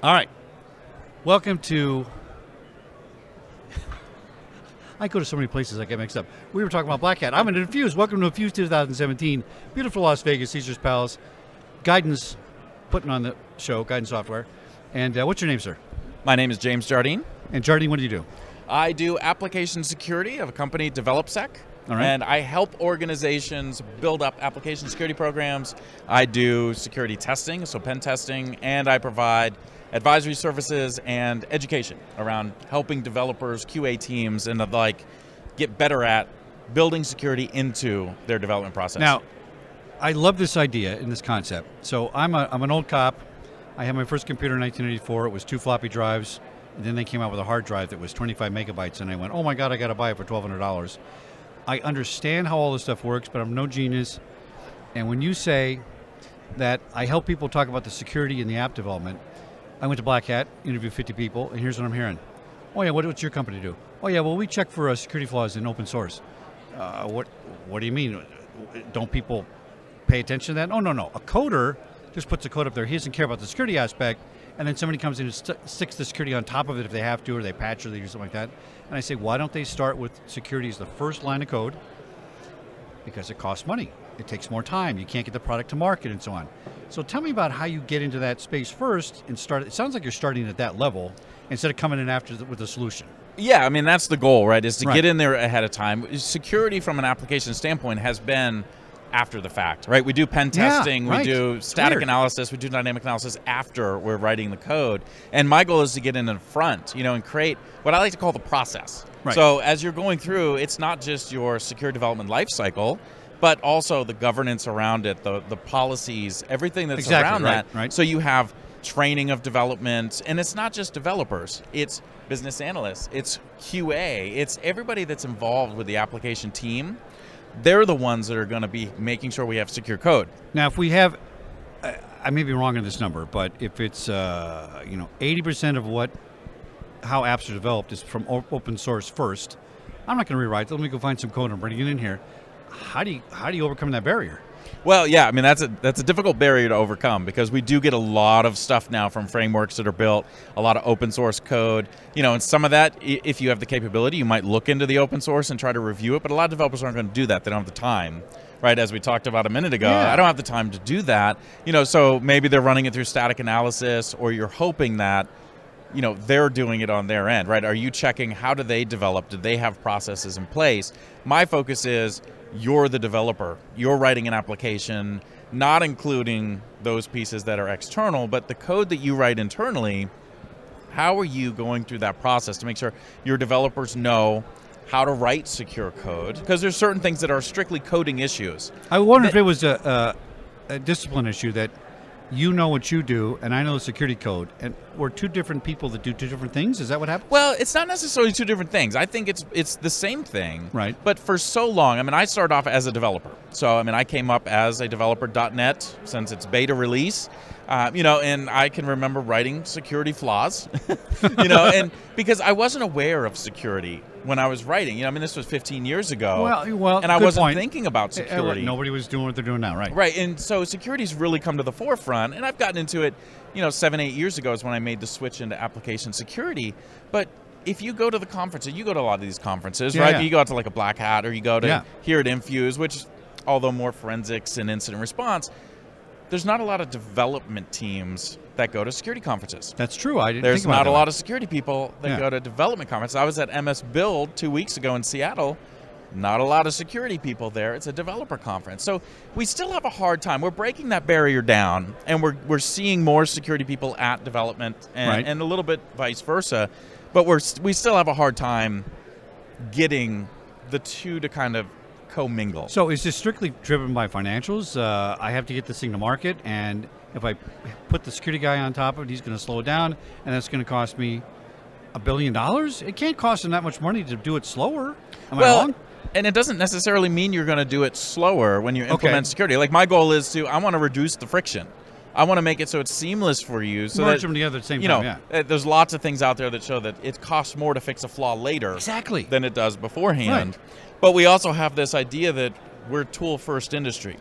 All right. Welcome to... I go to so many places I get mixed up. We were talking about Black Hat. I'm in Infuse. Welcome to Infuse 2017. Beautiful Las Vegas, Caesars Palace. Guidance, putting on the show, Guidance Software. And what's your name, sir? My name is James Jardine. And Jardine, what do you do? I do application security of a company, DevelopSec. All right. And I help organizations build up application security programs. I do security testing, so pen testing, and I provide advisory services and education around helping developers, QA teams, and the like get better at building security into their development process. Now, I love this idea and this concept. So I'm an old cop. I had my first computer in 1984. It was 2 floppy drives, and then they came out with a hard drive that was 25 megabytes, and I went, oh my God, I got to buy it for $1,200. I understand how all this stuff works, but I'm no genius. And when you say that I help people talk about the security in the app development, I went to Black Hat, interviewed 50 people, and here's what I'm hearing. Oh yeah, what's your company do? Oh yeah, well we check for security flaws in open source. What do you mean? Don't people pay attention to that? Oh no. A coder just puts a code up there. He doesn't care about the security aspect, and then somebody comes in and sticks the security on top of it if they have to, or they patch or they do something like that. And I say, why don't they start with security as the first line of code? Because it costs money. It takes more time. You can't get the product to market and so on. So tell me about how you get into that space first and start. It sounds like you're starting at that level instead of coming in after with a solution. Yeah, I mean, that's the goal, right, is to get in there ahead of time. Security from an application standpoint has been after the fact, right? We do pen testing, we do static analysis, we do dynamic analysis after we're writing the code. And my goal is to get in front, and create what I like to call the process. Right. So as you're going through, it's not just your secure development lifecycle, but also the governance around it, the policies, everything that's around that. Right. So you have training of development, and it's not just developers, it's business analysts, it's QA, it's everybody that's involved with the application team. They're the ones that are going to be making sure we have secure code. Now, if we have, I may be wrong on this number, but if it's 80% of how apps are developed is from open source first, I'm not going to rewrite. Let me go find some code and bring it in here. How do you overcome that barrier? Well, yeah, I mean that's a difficult barrier to overcome because we do get a lot of stuff now from frameworks that are built, a lot of open source code, and some of that, if you have the capability, you might look into the open source and try to review it, but a lot of developers aren't going to do that. They don't have the time, right? As we talked about a minute ago, I don't have the time to do that, so maybe they're running it through static analysis, or you're hoping that they're doing it on their end, right? Are you checking how do they develop? Do they have processes in place? My focus is you're the developer. You're writing an application, not including those pieces that are external, but the code that you write internally, how are you going through that process to make sure your developers know how to write secure code? Because there's certain things that are strictly coding issues. I wonder if it was a discipline issue that you know what you do, and I know the security code, and we're two different people that do two different things? Is that what happened? Well, it's not necessarily two different things. I think it's the same thing. Right. But for so long, I started off as a developer. So, I came up as a developer.net since its beta release, and I can remember writing security flaws, and because I wasn't aware of security when I was writing. This was 15 years ago. Well, and I wasn't thinking about security. Nobody was doing what they're doing now, right? Right, and so security's really come to the forefront, and I've gotten into it, 7-8 years ago is when I made the switch into application security. But if you go to the conferences, you go to a lot of these conferences, right? Yeah. You go out to like a Black Hat, or you go to here at Infuse, which, although more forensics and incident response, there's not a lot of development teams that go to security conferences. That's true. I didn't There's think about not that a lot of security people that go to development conferences. I was at MS Build 2 weeks ago in Seattle. Not a lot of security people there. It's a developer conference. So we still have a hard time. We're breaking that barrier down, and we're seeing more security people at development and a little bit vice versa. But we still have a hard time getting the two to kind of commingle. So is this strictly driven by financials? I have to get this thing to market, and if I put the security guy on top of it, he's going to slow it down, and that's going to cost me $1 billion? It can't cost him that much money to do it slower. Am I wrong? And it doesn't necessarily mean you're going to do it slower when you implement security. Like my goal is I want to reduce the friction. I want to make it so it's seamless for you. So merge them together at the same time, there's lots of things out there that show that it costs more to fix a flaw later than it does beforehand. Right. But we also have this idea that we're a tool-first industry.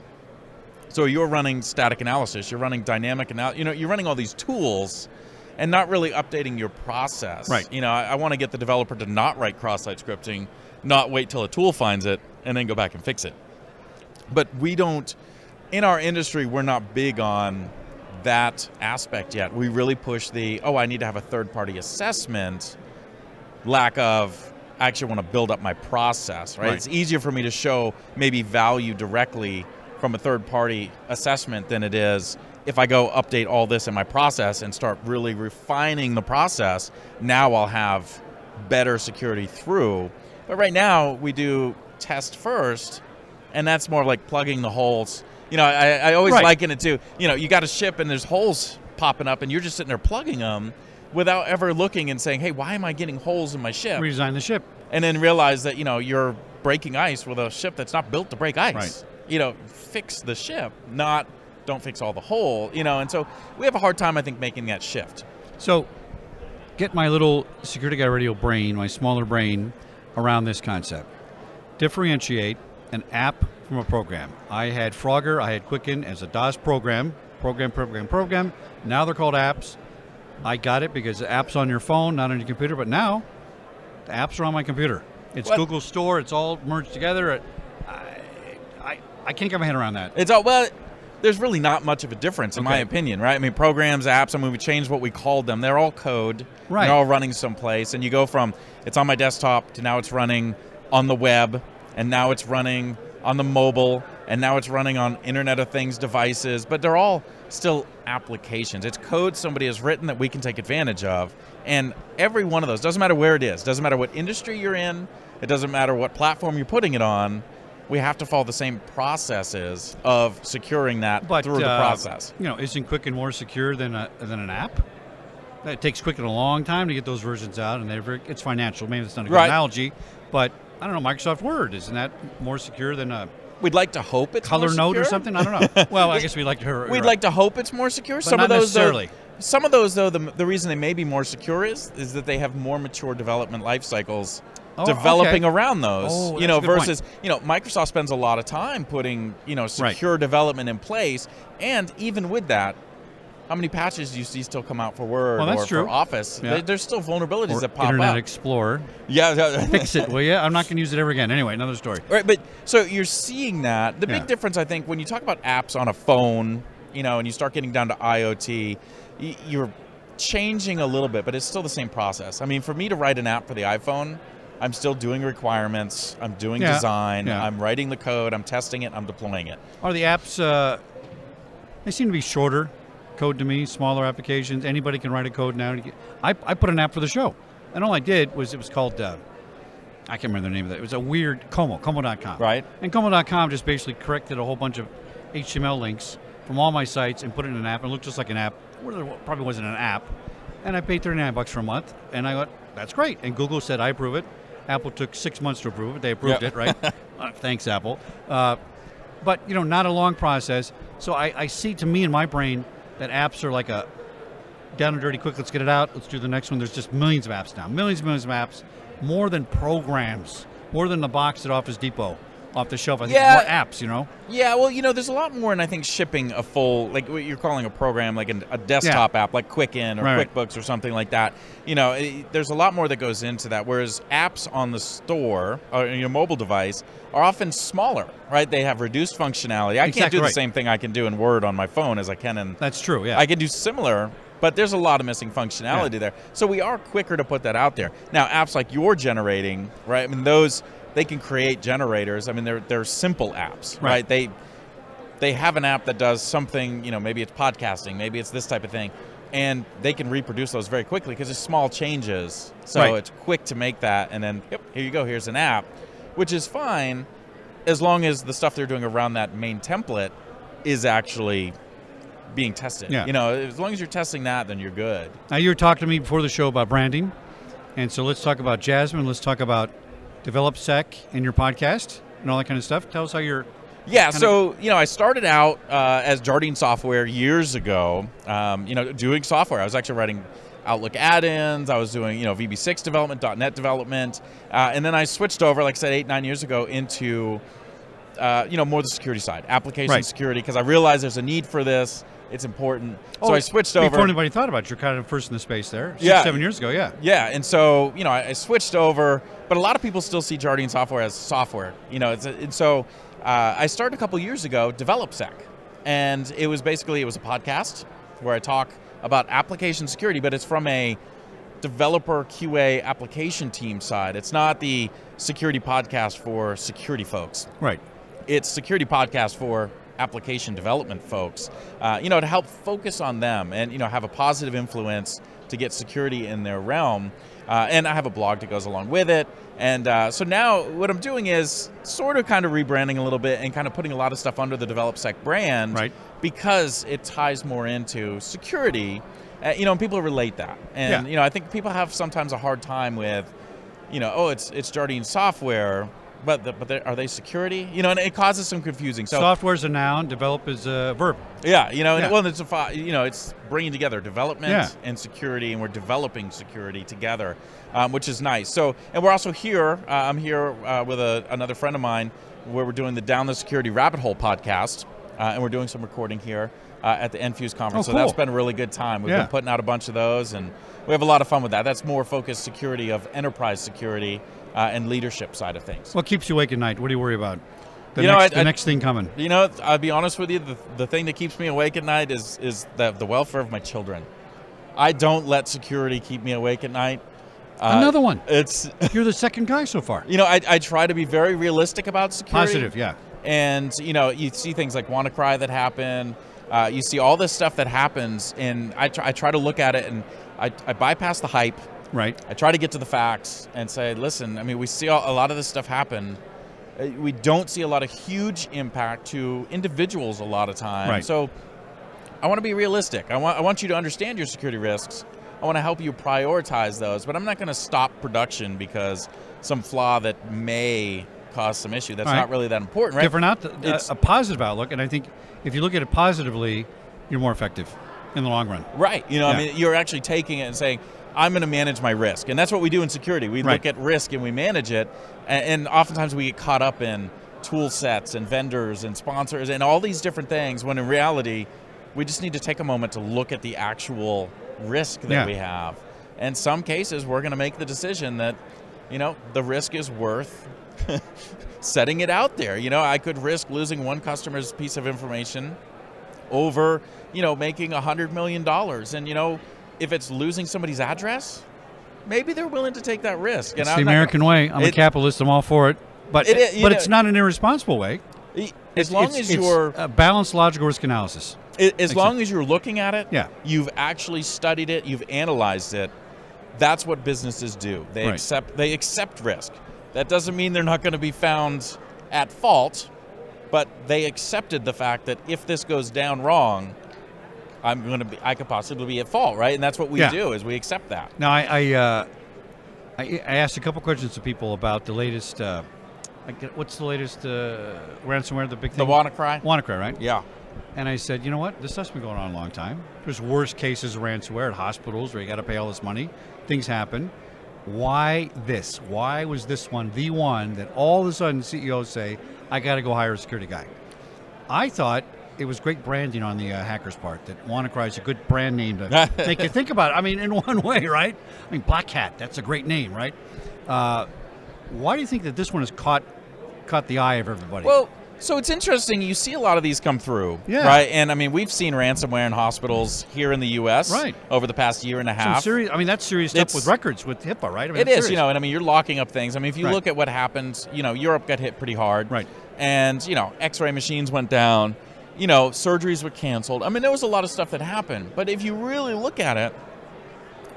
So you're running static analysis, you're running dynamic analysis, you're running all these tools, and not really updating your process. Right. You know, I want to get the developer to not write cross-site scripting, not wait till a tool finds it, and then go back and fix it. But we don't, in our industry, we're not big on that aspect yet. We really push the, I need to have a third-party assessment, lack of, I actually want to build up my process, right? It's easier for me to show maybe value directly from a third-party assessment than it is if I go update all this in my process and start really refining the process. Now I'll have better security through. But right now we do test first, and that's more like plugging the holes. You know, I always liken it to, you know, you got a ship and there's holes popping up and you're just sitting there plugging them without ever looking and saying, hey, why am I getting holes in my ship? Redesign the ship. And then realize that, you know, you're breaking ice with a ship that's not built to break ice. Right. You know, fix the ship, not don't fix all the hole, you know, and so we have a hard time, I think, making that shift. So get my little Security Guy Radio brain, my smaller brain, around this concept. Differentiate an app from a program. I had Frogger, I had Quicken as a DOS program. Now they're called apps. I got it because the app's on your phone, not on your computer, but now the apps are on my computer. It's Google Store, it's all merged together. I can't get my head around that. It's all, well, there's really not much of a difference in my opinion, right? I mean, programs, apps, I mean, we changed what we called them. They're all code. Right. They're all running someplace. And you go from, it's on my desktop to now it's running on the web, and now it's running on the mobile, and now it's running on Internet of Things devices, but they're all still applications. It's code somebody has written that we can take advantage of, and every one of those, doesn't matter where it is, doesn't matter what industry you're in, it doesn't matter what platform you're putting it on, we have to follow the same processes of securing that through the process. You know, isn't Quicken more secure than an app? It takes Quicken a long time to get those versions out, and it's financial. Maybe that's not a good analogy, but I don't know, Microsoft Word, isn't that more secure than a We'd like to hope it's Color more Note secure. or something? I don't know. Well, I guess we'd like to. We'd like to hope it's more secure. But some not of those, necessarily. Some of those, though, the reason they may be more secure is that they have more mature development life cycles developing around those. You know, versus Microsoft spends a lot of time putting secure development in place, and even with that, how many patches do you see still come out for Word or for Office? Yeah. There's still vulnerabilities that pop Internet up. Explorer. Yeah. Fix it, will you? I'm not going to use it ever again. Anyway, another story. Right, but so you're seeing that. The big difference, I think, when you talk about apps on a phone, and you start getting down to IoT, you're changing a little bit, but it's still the same process. I mean, for me to write an app for the iPhone, I'm still doing requirements, I'm doing design, I'm writing the code, I'm testing it, I'm deploying it. Are the apps, they seem to be shorter code to me, smaller applications. Anybody can write a code now. I put an app for the show, and all I did was, it was called, I can't remember the name of it. It was a weird Como.com. Right. And Como.com just basically corrected a whole bunch of HTML links from all my sites and put it in an app, and it looked just like an app. Well, it probably wasn't an app. And I paid $39 for a month, and I thought, that's great. And Google said, I approve it. Apple took 6 months to approve it. They approved it, right? Thanks, Apple. But, not a long process. So I see, to me in my brain, that apps are like a down and dirty, quick, let's get it out, let's do the next one. There's just millions of apps now. Millions of apps. More than programs. More than the box at Office Depot off the shelf. I think more apps, Yeah, well, there's a lot more in, I think, shipping a full, like what you're calling a program, like a desktop app, like Quicken or QuickBooks or something like that. There's a lot more that goes into that, whereas apps on the store, or your mobile device, are often smaller, right? They have reduced functionality. I can't do the same thing I can do in Word on my phone as I can in... That's true, yeah. I can do similar, but there's a lot of missing functionality there. So we are quicker to put that out there. Now, apps like you're generating, right? I mean, those... They can create generators. I mean, they're simple apps, right? They have an app that does something, maybe it's podcasting, maybe it's this type of thing, and they can reproduce those very quickly because it's small changes. So it's quick to make that, and then, yep, here you go, here's an app, which is fine as long as the stuff they're doing around that main template is actually being tested. Yeah. As long as you're testing that, then you're good. Now, you were talking to me before the show about branding, and so let's talk about Jasmine. Let's talk about DevelopSec in your podcast and all that kind of stuff. Tell us how you're... Yeah, so, I started out as Jardine Software years ago, doing software. I was actually writing Outlook add-ins. I was doing, VB6 development, .NET development. And then I switched over, like I said, 8-9 years ago into, more the security side, application security, because I realized there's a need for this. It's important. So I switched over. Before anybody thought about it, you're kind of first in the space there. 7 years ago, yeah. Yeah, and so, I switched over, but a lot of people still see Jardine software as software. And so I started a couple years ago, DevelopSec. And it was a podcast where I talk about application security, but it's from a developer QA application team side. It's not the security podcast for security folks. Right. It's security podcast for application development folks, to help focus on them and, have a positive influence to get security in their realm. And I have a blog that goes along with it. And so now what I'm doing is sort of kind of rebranding a little bit and kind of putting a lot of stuff under the DevelopSec brand, right, because it ties more into security, and people relate that. And, I think people have sometimes a hard time with, it's Jardine software, but are they security? And it causes some confusing. So software is a noun, develop is a verb. Yeah, well, it's it's bringing together development and security, and we're developing security together, which is nice. So, and we're also here. I'm here with another friend of mine, where we're doing the Down the Security Rabbit Hole podcast, and we're doing some recording here at the Enfuse conference. Oh, so that's been a really good time. We've been putting out a bunch of those, and we have a lot of fun with that. That's more focused security of enterprise security. And leadership side of things. What keeps you awake at night? What do you worry about? The next thing coming. I'll be honest with you. The thing that keeps me awake at night is the welfare of my children. I don't let security keep me awake at night. Another one. You're the second guy so far. I try to be very realistic about security. Positive, yeah. And you see things like WannaCry that happen. You see all this stuff that happens, and I try to look at it, and I bypass the hype. Right. I try to get to the facts and say, listen, we see a lot of this stuff happen. We don't see a lot of huge impact to individuals a lot of time. Right. So I want to be realistic. I want you to understand your security risks. I want to help you prioritize those, but I'm not going to stop production because some flaw that may cause some issue. That's not really that important, right? It's a positive outlook, and I think if you look at it positively, you're more effective in the long run. Right. You're actually taking it and saying, I'm going to manage my risk. And that's what we do in security. We look at risk and we manage it. And oftentimes we get caught up in tool sets and vendors and sponsors and all these different things, when in reality, we just need to take a moment to look at the actual risk that we have. And some cases, we're going to make the decision that, the risk is worth setting it out there. I could risk losing one customer's piece of information over, making $100 million. And, if it's losing somebody's address, maybe they're willing to take that risk. It's the American way. I'm a capitalist. I'm all for it. But it's not an irresponsible way. As long as you're a balanced, logical risk analysis. As long as you're looking at it, you've actually studied it, you've analyzed it. That's what businesses do. They accept risk. That doesn't mean they're not going to be found at fault, but they accepted the fact that if this goes down wrong, I could possibly be at fault, right? And that's what we do, is we accept that. Now, I asked a couple questions to people about the latest. What's the latest ransomware? The big thing. The WannaCry. WannaCry, right? Yeah. And I said, you know what? This stuff's been going on a long time. There's worse cases of ransomware at hospitals where you got to pay all this money. Things happen. Why this? Why was this one the one that all of a sudden CEOs say, I got to go hire a security guy? I thought it was great branding on the hackers' part, that WannaCry is a good brand name to make you think about it. In one way, right? Black Hat, that's a great name, right? Why do you think that this one has caught the eye of everybody? Well, so it's interesting. You see a lot of these come through, right? And we've seen ransomware in hospitals here in the U.S. over the past year and a half. That's serious stuff with records, with HIPAA, right? It is, you're locking up things. If you look at what happened, Europe got hit pretty hard, right? And X-ray machines went down. Surgeries were canceled. There was a lot of stuff that happened. But if you really look at it,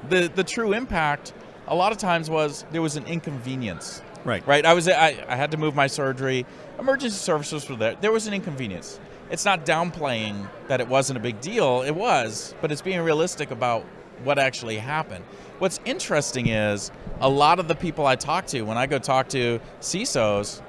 the true impact a lot of times was there was an inconvenience. Right. Right. I had to move my surgery. Emergency services were there. There was an inconvenience. It's not downplaying that it wasn't a big deal. It was, but it's being realistic about what actually happened. What's interesting is a lot of the people I talk to, when I go talk to CISOs,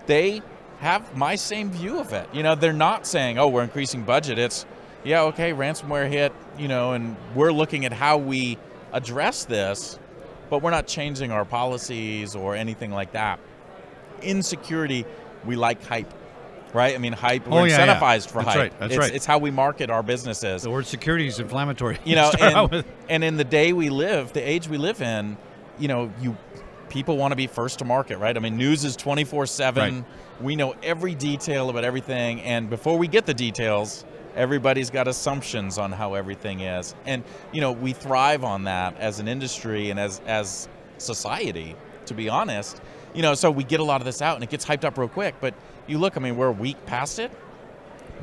they have my same view of it. They're not saying, oh, we're increasing budget. It's, okay, ransomware hit, and we're looking at how we address this, but we're not changing our policies or anything like that. In security, we like hype. right? I mean, hype. Oh, We're yeah, yeah. incentivized for That's hype. right, that's it's, right. It's how we market our businesses. The word security is inflammatory. You know, Start out with. and in the day we live, the age we live in, you know, people want to be first to market, right? I mean, news is 24/7. Right. We know every detail about everything, and before we get the details, everybody's got assumptions on how everything is. And, you know, we thrive on that as an industry and as society, to be honest. You know, so we get a lot of this out, and it gets hyped up real quick. But you look, I mean, we're a week past it.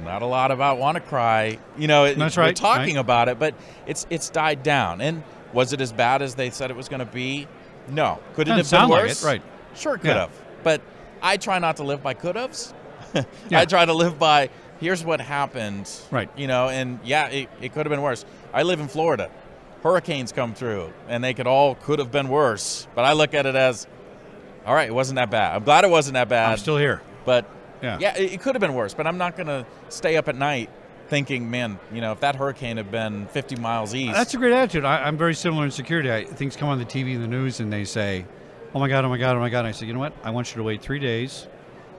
Not a lot about WannaCry. You know, That's we're right, talking right. about it, but it's died down. And was it as bad as they said it was going to be? No. Could it Doesn't have been sound like worse? it, right. Sure, could Yeah. have. But I try not to live by could haves. Yeah. I try to live by here's what happened. Right. You know, and yeah, it could have been worse. I live in Florida. Hurricanes come through, and they could have been worse. But I look at it as, all right, it wasn't that bad. I'm glad it wasn't that bad. I'm still here. But Yeah. it could have been worse. But I'm not going to stay up at night thinking, man, you know, if that hurricane had been 50 miles east. That's a great attitude. I'm very similar in security. Things come on the TV and the news, and they say, "Oh my God, oh my God, oh my God." And I say, "You know what? I want you to wait 3 days,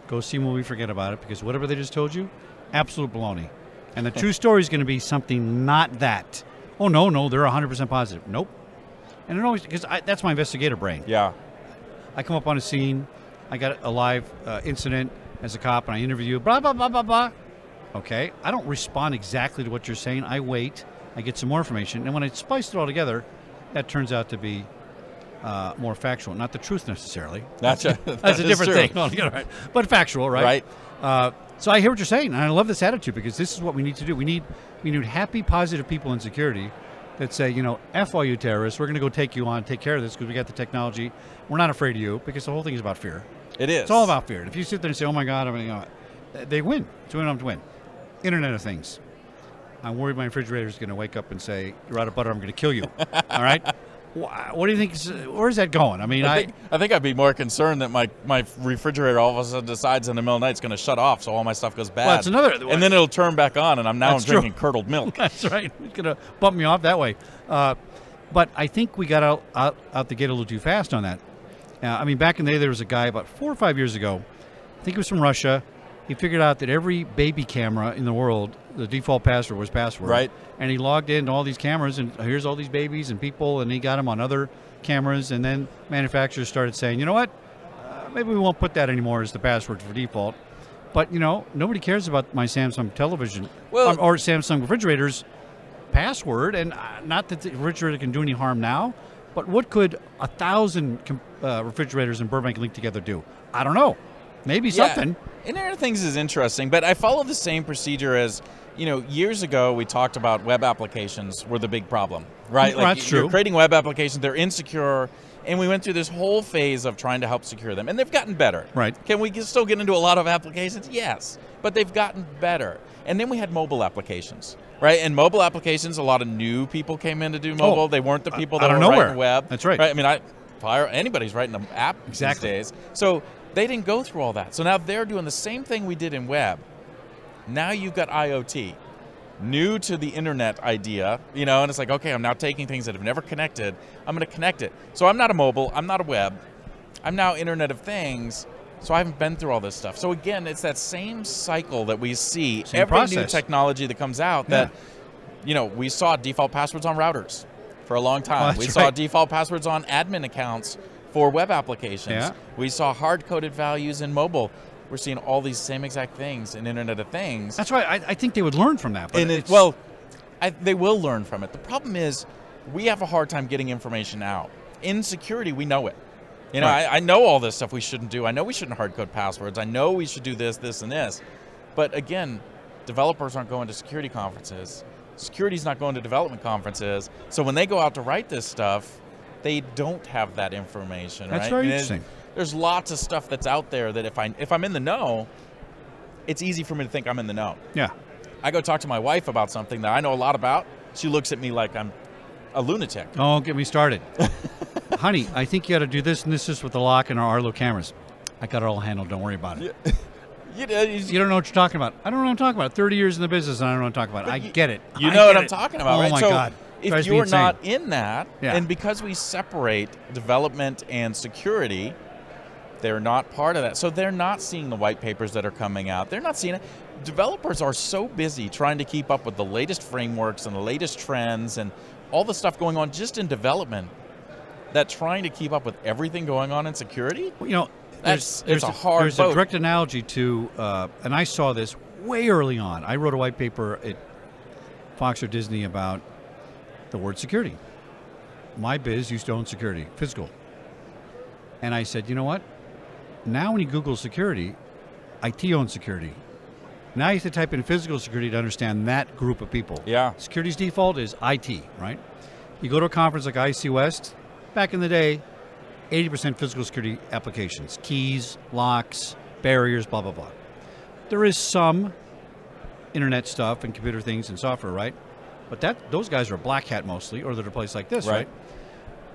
go see a movie, forget about it, because whatever they just told you, absolute baloney. And the true story is going to be something not that. Oh no, they're 100% positive. Nope. And it always because that's my investigator brain. Yeah. I come up on a scene, I got a live incident as a cop, and I interview you. Blah blah blah blah blah. Okay, I don't respond exactly to what you're saying. I wait. I get some more information, and when I spice it all together, that turns out to be more factual, not the truth necessarily. That's a different thing. Altogether, right? But factual, right? Right. So I hear what you're saying, and I love this attitude because this is what we need to do. We need happy, positive people in security that say, you know, F all you terrorists. We're going to go take you on, take care of this because we got the technology. We're not afraid of you because the whole thing is about fear. It is. It's all about fear. And if you sit there and say, oh my God, I mean, they win. It's win to win. Internet of Things. I'm worried my refrigerator is going to wake up and say, you're out of butter, I'm going to kill you. All right? What do you think? Where's that going? I mean, I think I'd be more concerned that my refrigerator all of a sudden decides in the middle of the night it's going to shut off, so all my stuff goes bad. Well, that's another. And then it'll turn back on, and I'm drinking curdled milk. That's right. It's going to bump me off that way. But I think we got out the gate a little too fast on that. I mean, back in the day, there was a guy about 4 or 5 years ago. I think he was from Russia. He figured out that every baby camera in the world, the default password was password. Right. And he logged into all these cameras, and here's all these babies and people, and he got them on other cameras. And then manufacturers started saying, you know what? Maybe we won't put that anymore as the password for default. But, you know, nobody cares about my Samsung television or Samsung refrigerator's password. And not that the refrigerator can do any harm now, but what could 1,000 refrigerators in Burbank linked together do? I don't know. Maybe something. Internet of Things is interesting, but I follow the same procedure as, you know, years ago we talked about web applications were the big problem, right? Well, like that's you're true. creating web applications, they're insecure, and we went through this whole phase of trying to help secure them, and they've gotten better. Right. Can we still get into a lot of applications? Yes, but they've gotten better. And then we had mobile applications, right? And mobile applications, a lot of new people came in to do mobile. They weren't the people that were writing web. That's right. I mean, anybody's writing an app these days. So they didn't go through all that. So now they're doing the same thing we did in web. Now you've got IoT, new to the internet idea, you know, and it's like, okay, I'm now taking things that have never connected, I'm going to connect it. So I'm not a mobile, I'm not a web, I'm now Internet of Things, so I haven't been through all this stuff. So again, it's that same cycle that we see every new technology that comes out that, you know, we saw default passwords on routers for a long time. We saw default passwords on admin accounts for web applications. Yeah. We saw hard-coded values in mobile. We're seeing all these same exact things in Internet of Things. That's right. I think they would learn from that. But they will learn from it. The problem is we have a hard time getting information out. In security, we know it. You know, I know all this stuff we shouldn't do. I know we shouldn't hard-code passwords. I know we should do this, this, and this. But again, developers aren't going to security conferences. Security's not going to development conferences. So when they go out to write this stuff, they don't have that information. That's very interesting. There's lots of stuff that's out there that if I'm in the know, it's easy for me to think I'm in the know. Yeah. I go talk to my wife about something that I know a lot about. She looks at me like I'm a lunatic. Oh, get me started. Honey, I think you got to do this and this with the lock and our Arlo cameras. I got it all handled. Don't worry about it. You don't know what you're talking about. I don't know what I'm talking about. 30 years in the business and I don't know what I'm talking about. I get it. You know what I'm talking about, oh right? My so God. If you're not in that, and because we separate development and security, They're not part of that. So they're not seeing the white papers that are coming out. They're not seeing it. Developers are so busy trying to keep up with the latest frameworks and the latest trends and all the stuff going on just in development, that trying to keep up with everything going on in security, Well, you know, it's a hard There's boat. a direct analogy to, and I saw this way early on. I wrote a white paper at Fox or Disney about the word security. My biz used to own security, physical. And I said, you know what? Now when you Google security, IT owns security. Now you have to type in physical security to understand that group of people. Yeah. Security's default is IT, right? You go to a conference like IC West, back in the day, 80% physical security applications, keys, locks, barriers, blah, blah, blah. There is some internet stuff and computer things and software, right? But those guys are black hat mostly, or they're a place like this, right?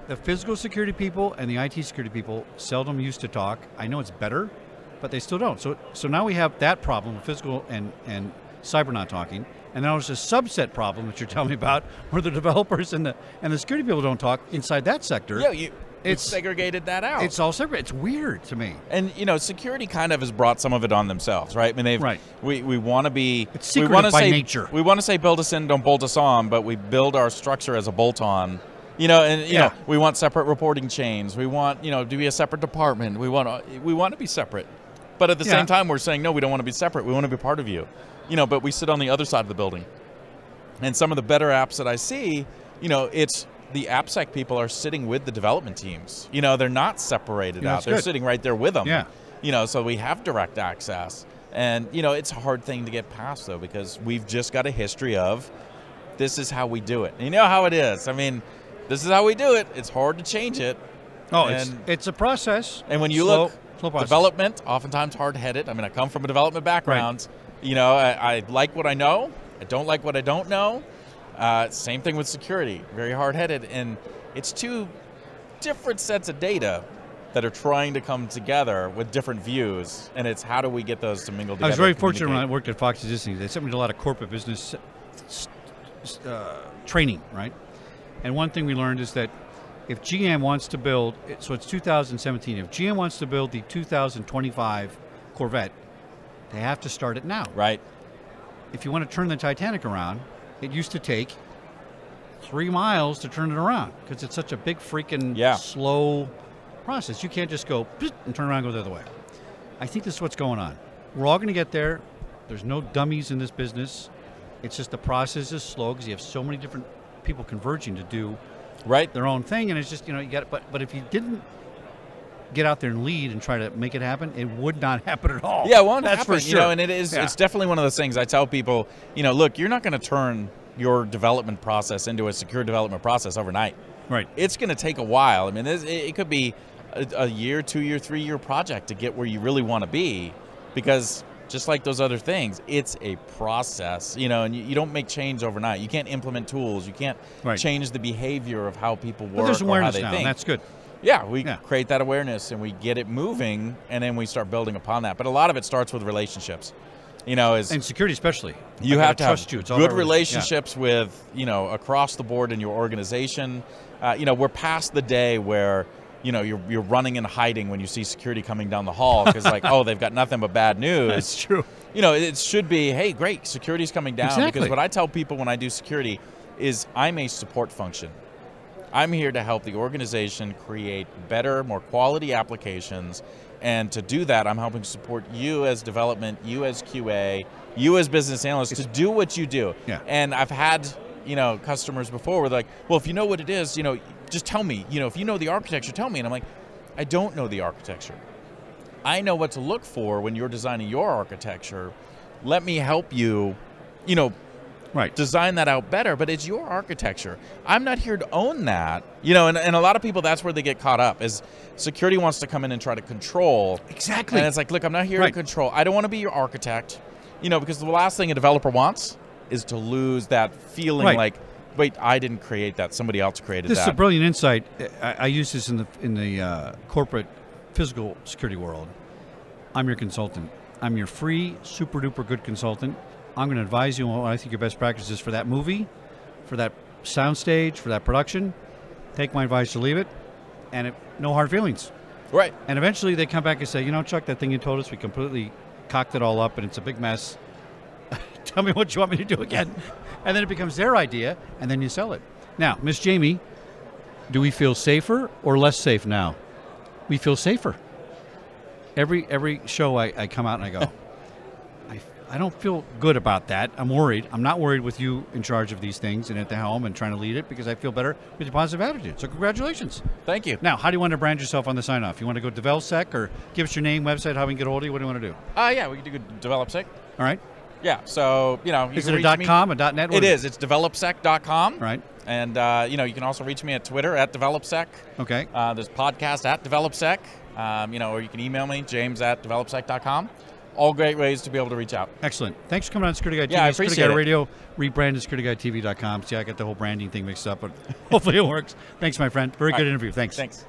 The physical security people and the IT security people seldom used to talk. I know it's better, but they still don't. So now we have that problem, physical and cyber not talking, and then there's a subset problem that you're telling me about, where the developers and the security people don't talk inside that sector. Yeah, it's segregated that out. It's all separate. It's weird to me. And security kind of has brought some of it on themselves, right? I mean, Right. We want to be. It's secretive by nature. We want to say build us in, don't bolt us on, but we build our structure as a bolt-on. You know, we want separate reporting chains. We want, to be a separate department. We want to be separate, but at the same time, we're saying no, we don't want to be separate. We want to be part of you. But we sit on the other side of the building. And some of the better apps that I see, it's the AppSec people are sitting with the development teams. They're not separated out. They're sitting right there with them. Yeah. So we have direct access. And, it's a hard thing to get past, though, because we've just got a history of this is how we do it. And you know how it is. I mean, this is how we do it. It's hard to change it. Oh, it's a process. And when you slow look, development, oftentimes hard-headed. I mean, I come from a development background. Right. I like what I know. I don't like what I don't know. Same thing with security, very hard-headed. And it's two different sets of data that are trying to come together with different views, and it's how do we get those to mingle together. I was very fortunate when I worked at Fox Disney. They sent me to a lot of corporate business training, right? And one thing we learned is that if GM wants to build, so it's 2017, if GM wants to build the 2025 Corvette, they have to start it now. Right. If you want to turn the Titanic around, it used to take 3 miles to turn it around because it's such a big freaking slow process. You can't just go and turn around and go the other way. I think this is what's going on. We're all going to get there. There's no dummies in this business. It's just the process is slow because you have so many different people converging to do their own thing, and it's just you get it. But if you didn't get out there and lead and try to make it happen, it would not happen at all. Yeah, it won't That's happen. for sure. And it is. Yeah. It's definitely one of those things I tell people. Look, you're not going to turn your development process into a secure development process overnight. Right. It's going to take a while. I mean, it could be a year, 2 year, 3 year project to get where you really want to be, because just like those other things, it's a process, and you don't make change overnight. You can't implement tools. You can't change the behavior of how people work there's or awareness how they now, think. and that's good. Yeah, we create that awareness and we get it moving, and then we start building upon that. But a lot of it starts with relationships. And security especially. You have to have It's all good about relationships with, across the board in your organization. We're past the day where you're running and hiding when you see security coming down the hall because they've got nothing but bad news. That's true. It should be, hey, great, security's coming down. Exactly. Because what I tell people when I do security is I'm a support function. I'm here to help the organization create better, more quality applications. And to do that, I'm helping support you as development, you as QA, you as business analysts to do what you do. Yeah. And I've had customers before where they're like, well, if you know what it is, just tell me. If you know the architecture, tell me. And I'm like, I don't know the architecture. I know what to look for when you're designing your architecture. Let me help you, design that out better, but it's your architecture. I'm not here to own that. And a lot of people, that's where they get caught up, is security wants to come in and try to control. Exactly. And it's like, look, I'm not here to control. I don't want to be your architect, because the last thing a developer wants is to lose that feeling like, wait, I didn't create that. Somebody else created that. This is a brilliant insight. I use this in the corporate physical security world. I'm your consultant. I'm your free, super duper good consultant. I'm going to advise you on what I think your best practice is for that movie, for that soundstage, for that production. Take my advice or leave it, and no hard feelings. Right. And eventually they come back and say, you know, Chuck, that thing you told us, we completely cocked it all up and it's a big mess. Tell me what you want me to do again. And then it becomes their idea, and then you sell it. Now, Miss Jamie, do we feel safer or less safe now? We feel safer. Every show I come out and I go, I don't feel good about that. I'm worried. I'm not worried with you in charge of these things and at the helm and trying to lead it, because I feel better with your positive attitude. So congratulations. Thank you. Now, how do you want to brand yourself on the sign-off? You want to go DevelopSec, or give us your name, website, how we can get a hold of you? What do you want to do? Yeah, we can do DevelopSec. All right. Yeah, so, you know, you Is can it reach a me. .com, a .net? It is. It's developsec.com. Right. And, you know, you can also reach me at Twitter at DevelopSec. Okay. There's podcast at DevelopSec. You know, or you can email me, james@developsec.com. All great ways to be able to reach out. Excellent. Thanks for coming on Security Guy TV. Yeah, I Security appreciate Guy it. Radio, rebranded SecurityGuyTV.com. See, I got the whole branding thing mixed up, but hopefully it works. Thanks, my friend. Very good interview. Thanks. Thanks.